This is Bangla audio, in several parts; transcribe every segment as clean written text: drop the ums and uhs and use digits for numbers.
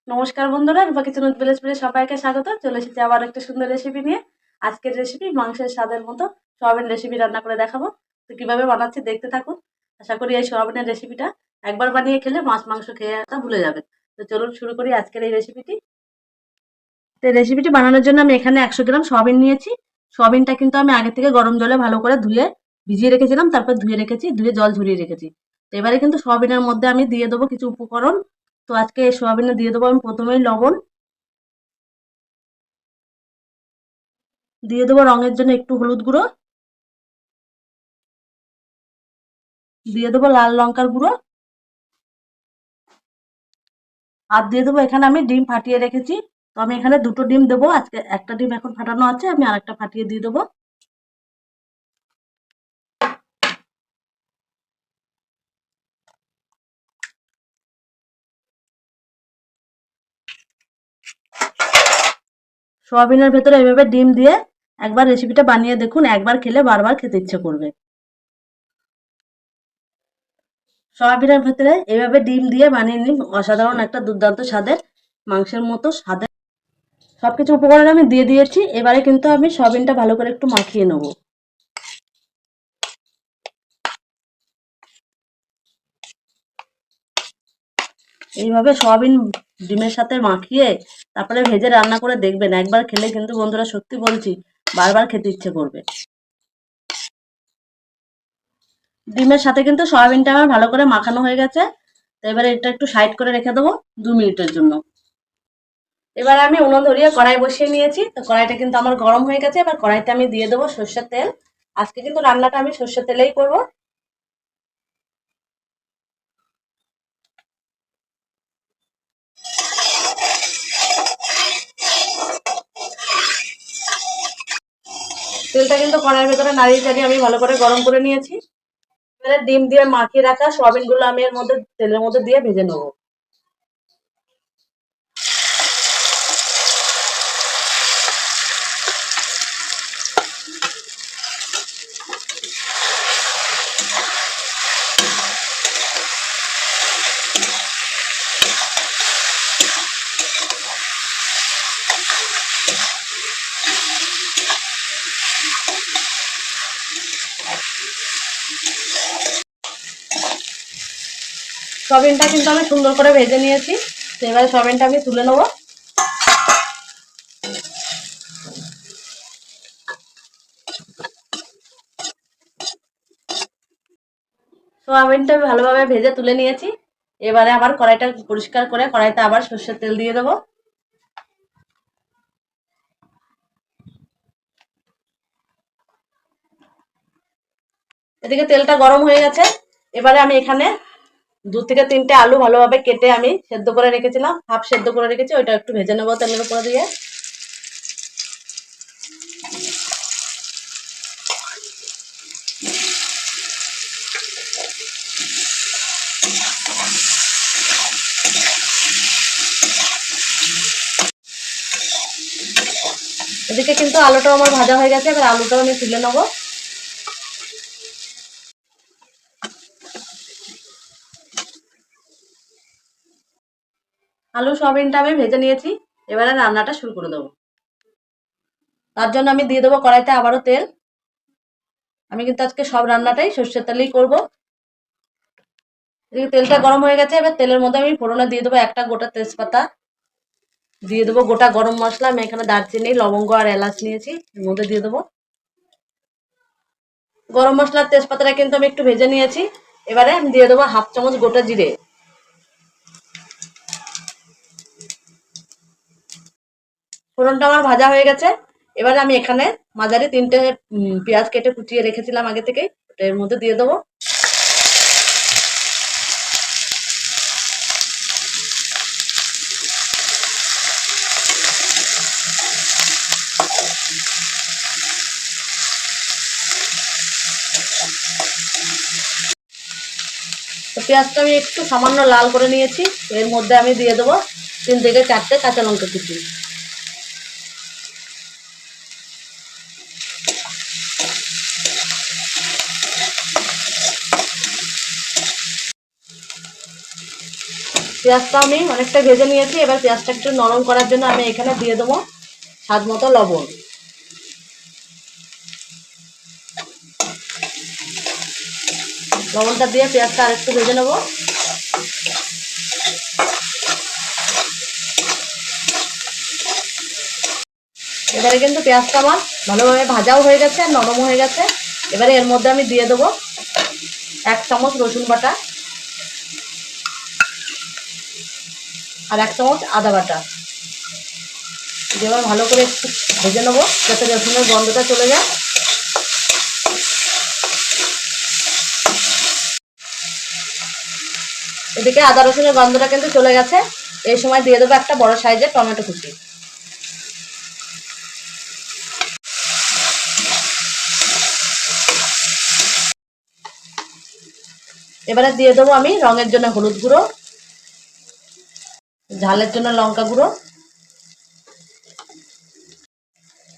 নমস্কার বন্ধুরা, রূপা কিচেন উইথ ভিলেজ সবাইকে স্বাগত। চলে এসেছি আবার একটা সুন্দর রেসিপি নিয়ে। আজকের রেসিপি মাংসের স্বাদের মতো সোয়াবিন রেসিপি রান্না করে দেখাবো। তো কিভাবে বানাচ্ছি দেখতে থাকুন। আশা করি এই সোয়াবিনের রেসিপিটা একবার বানিয়ে খেলে মাছ মাংস খেয়ে ভুলে যাবেন। তো চলুন শুরু করি আজকের এই রেসিপিটি। তো রেসিপিটি বানানোর জন্য আমি এখানে 100 গ্রাম সোয়াবিন নিয়েছি। সোয়াবিনটা কিন্তু আমি আগে থেকে গরম জলে ভালো করে ধুয়ে ভিজিয়ে রেখেছিলাম, তারপর ধুয়ে রেখেছি, ধুয়ে জল ঝরিয়ে রেখেছি। তো এবারে কিন্তু সোয়াবিনের মধ্যে আমি দিয়ে দেবো কিছু উপকরণ। তো আজকে এই সোয়াবিনে দিয়ে দেবো আমি প্রথমেই লবণ, দিয়ে দেবো রঙের জন্য একটু হলুদ গুঁড়ো, দিয়ে দেবো লাল লঙ্কার গুঁড়ো, আর দিয়ে দেবো এখানে আমি ডিম ফাটিয়ে রেখেছি। তো আমি এখানে দুটো ডিম দেবো, আজকে একটা ডিম এখন ফাটানো আছে, আমি আরেকটা ফাটিয়ে দিয়ে দেবো। সোয়াবিনের ভেতরে এভাবে ডিম দিয়ে একবার রেসিপিটা বানিয়ে দেখুন, একবার খেলে বারবার খেতে ইচ্ছে করবে। সয়াবিনের ভেতরে এভাবে ডিম দিয়ে বানিয়ে নিন, অসাধারণ একটা দুর্দান্ত স্বাদের মাংসের মতো স্বাদের। সবকিছু উপকরণ আমি দিয়ে দিয়েছি, এবারে কিন্তু আমি সয়াবিনটা ভালো করে একটু মাখিয়ে নেব। এইভাবে সয়াবিন ডিমের সাথে মাখিয়ে তারপরে ভেজে রান্না করে দেখবেন, একবার খেলে কিন্তু বন্ধুরা সত্যি বলছি বারবার খেতে ইচ্ছে করবে। ডিমের সাথে কিন্তু সয়াবিনটা আমার ভালো করে মাখানো হয়ে গেছে। তো এবারে এটা একটু সাইড করে রেখে দেবো 2 মিনিটের জন্য। এবার আমি উনুন ধরিয়ে কড়াই বসিয়ে নিয়েছি। তো কড়াইটা কিন্তু আমার গরম হয়ে গেছে। এবার কড়াইতে আমি দিয়ে দেবো সর্ষের তেল। আজকে কিন্তু রান্নাটা আমি সর্ষের তেলেই করব। তেলটা কিন্তু কড়াইয়ের ভেতরে নাড়িয়ে চাড়িয়ে আমি ভালো করে গরম করে নিয়েছি। এবারে ডিম দিয়ে মাখিয়ে রাখা সয়াবিন গুলো আমি এর মধ্যে তেলের মধ্যে দিয়ে ভেজে নেবো। সয়াবিনটা কিন্তু আমি সুন্দর করে ভেজে নিয়েছি। তো এবারে সয়াবিনটা আমি তুলে নেবো। সয়াবিনটা আমি ভালোভাবে ভেজে তুলে নিয়েছি। এবারে আবার কড়াইটা পরিষ্কার করে কড়াইতে আবার সর্ষের তেল দিয়ে দেবো। এদিকে তেলটা গরম হয়ে গেছে। এবারে আমি এখানে 2 থেকে 3টে আলু ভালোভাবে কেটে আমি সেদ্ধ করে রেখেছিলাম, হাফ সেদ্ধ করে রেখেছি, ওইটা একটু ভেজে নেবো তেলের উপর দিয়ে। এদিকে কিন্তু আলুটাও আমার ভাজা হয়ে গেছে। এবার আলুটাও আমি তুলে নেবো। আলু সয়াবিনটা আমি ভেজে নিয়েছি। এবারে রান্নাটা শুরু করে দেবো। তার জন্য আমি দিয়ে দেবো কড়াইতে আবারও তেল। আমি কিন্তু আজকে সব রান্নাটাই সর্ষের তেলেই করব। এদিকে তেলটা গরম হয়ে গেছে। এবার তেলের মধ্যে আমি ফোড়নে দিয়ে দেবো একটা গোটা তেজপাতা, দিয়ে দেবো গোটা গরম মশলা। আমি এখানে দারচিনি, লবঙ্গ আর এলাচ নিয়েছি, এর মধ্যে দিয়ে দেবো। গরম মশলার তেজপাতাটা কিন্তু আমি একটু ভেজে নিয়েছি। এবারে আমি দিয়ে দেবো হাফ চামচ গোটা জিরে। ফোড়নটা আমার ভাজা হয়ে গেছে। এবারে আমি এখানে মাঝারি 3টে পেঁয়াজ কেটে কুচিয়ে রেখেছিলাম আগে থেকে, ওটা এর মধ্যে দিয়ে দেবো। তো পেঁয়াজটা আমি একটু সামান্য লাল করে নিয়েছি। এর মধ্যে আমি দিয়ে দেবো 3 থেকে 4টে কাঁচা লঙ্কা কুচি। পেঁয়াজটা আমি অনেকটা ভেজে নিয়েছি। এবার পেঁয়াজটা একটু নরম করার জন্য আমি এখানে দিয়ে দেবো স্বাদ মতো লবণ। লবণটা দিয়ে পেঁয়াজটা আরেকটু ভেজে নেবো। এবারে কিন্তু পেঁয়াজটা আমার ভালোভাবে ভাজাও হয়ে গেছে আর নরম হয়ে গেছে। এবারে এর মধ্যে আমি দিয়ে দেবো 1 চামচ রসুন বাটা আর 1 চামচ আদা বাটা। এবার ভালো করে একটু ভেজে নেবো যাতে রসুনের গন্ধটা চলে যায়। এদিকে আদা রসুনের গন্ধটা কিন্তু চলে গেছে। এই সময় দিয়ে দেবো একটা বড় সাইজের টমেটো কুচি। এবারে দিয়ে দেবো আমি রঙের জন্য হলুদ গুঁড়ো, ঝালের জন্য লঙ্কা গুঁড়ো,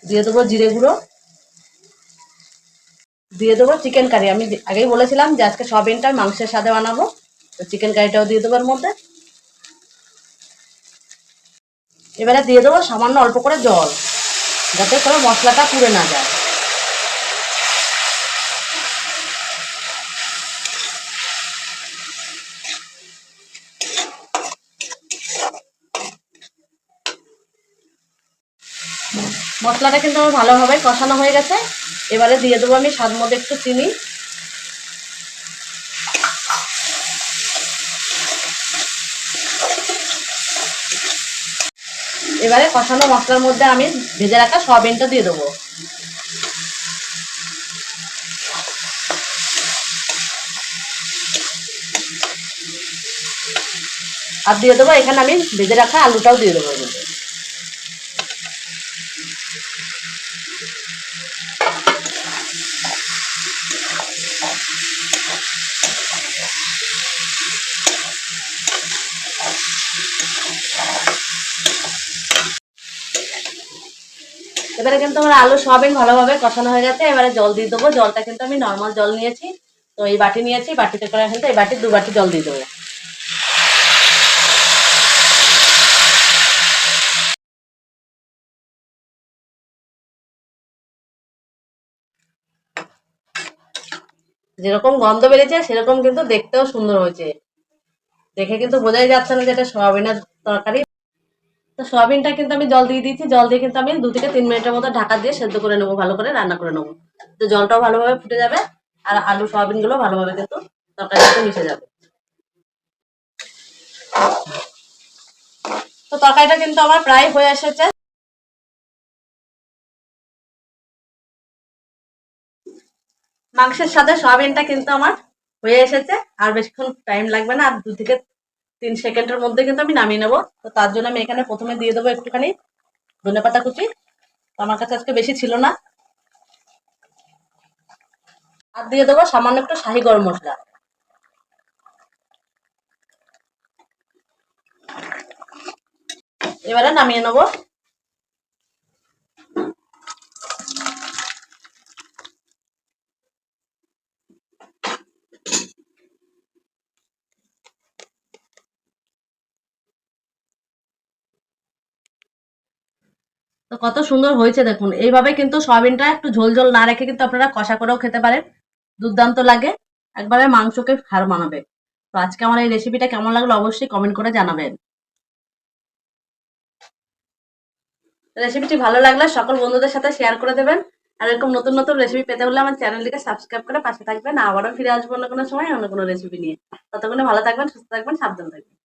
দিয়ে দেবো জিরে গুঁড়ো, দিয়ে দেবো চিকেন কারি। আমি আগেই বলেছিলাম যে আজকে সয়াবিনটা মাংসের স্বাদে বানাবো, তো চিকেন কারিটাও দিয়ে দেবো এর মধ্যে। এবারে দিয়ে দেবো সামান্য অল্প করে জল, যাতে করে মশলাটা পুড়ে না যায়। মশলাটা কিন্তু আমার ভালোভাবে কষানো হয়ে গেছে। এবারে দিয়ে দেবো আমি স্বাদ মতো একটু চিনি। এবারে কষানো মশলার মধ্যে আমি ভেজে রাখা সয়াবিনটা দিয়ে দেবো। আর দিয়ে দেবো এখানে আমি ভেজে রাখা আলুটাও দিয়ে দেবো। এবারে কিন্তু আমার আলু সয়াবিন ভালোভাবে কষানো হয়ে গেছে। এবারে জল দিয়ে দেবো। জলটা কিন্তু আমি নর্মাল জল নিয়েছি, তো এই বাটি নিয়েছি, বাটিতে করে কিন্তু এই বাটির 2 বাটি জল দিয়ে দেবো। যেরকম গন্ধ বেরিয়েছে সেরকম কিন্তু দেখতেও সুন্দর হয়েছে। দেখে কিন্তু বোঝাই যাচ্ছে না যে এটা সয়াবিনের তরকারি। তো সয়াবিনটা কিন্তু আমি জল দিয়ে দিয়েছি। জল দিয়ে কিন্তু আমি 2 থেকে 3 মিনিটের মতো ঢাকা দিয়ে সেদ্ধ করে নেবো, ভালো করে রান্না করে নেবো। তো জলটাও ভালোভাবে ফুটে যাবে আর আলু সয়াবিন গুলো ভালোভাবে কিন্তু তরকারিতে মিশে যাবে। তো তরকারিটা কিন্তু আমার প্রায় হয়ে এসেছে। মাংসের সাথে সয়াবিনটা কিন্তু আমার হয়ে এসেছে। আর বেশিক্ষণ টাইম লাগবে না, আর 2 থেকে 3 সেকেন্ডের মধ্যে কিন্তু আমি নামিয়ে নেবো। তো তার জন্য আমি এখানে প্রথমে দিয়ে দেবো একটুখানি ধনেপাতা কুচি। তো আমার কাছে আজকে বেশি ছিল না। আর দিয়ে দেবো সামান্য একটু শাহি গরম মশলা। এবারে নামিয়ে নেবো। তো কত সুন্দর হয়েছে দেখুন। এইভাবে কিন্তু সয়াবিনটা একটু ঝোল ঝোল না রেখে কিন্তু আপনারা কষা করেও খেতে পারেন, দুর্দান্ত লাগে, একবারে মাংসকে হার মানাবে। তো আজকে আমার এই রেসিপিটা কেমন লাগলো অবশ্যই কমেন্ট করে জানাবেন। রেসিপিটি ভালো লাগলে সকল বন্ধুদের সাথে শেয়ার করে দেবেন। আর এরকম নতুন নতুন রেসিপি পেতে হলে আমার চ্যানেলটিকে সাবস্ক্রাইব করে পাশে থাকবেন। আবারও ফিরে আসবো অন্য কোনো সময় অন্য কোনো রেসিপি নিয়ে। ততক্ষণে ভালো থাকবেন, সুস্থ থাকবেন, সাবধান থাকবেন।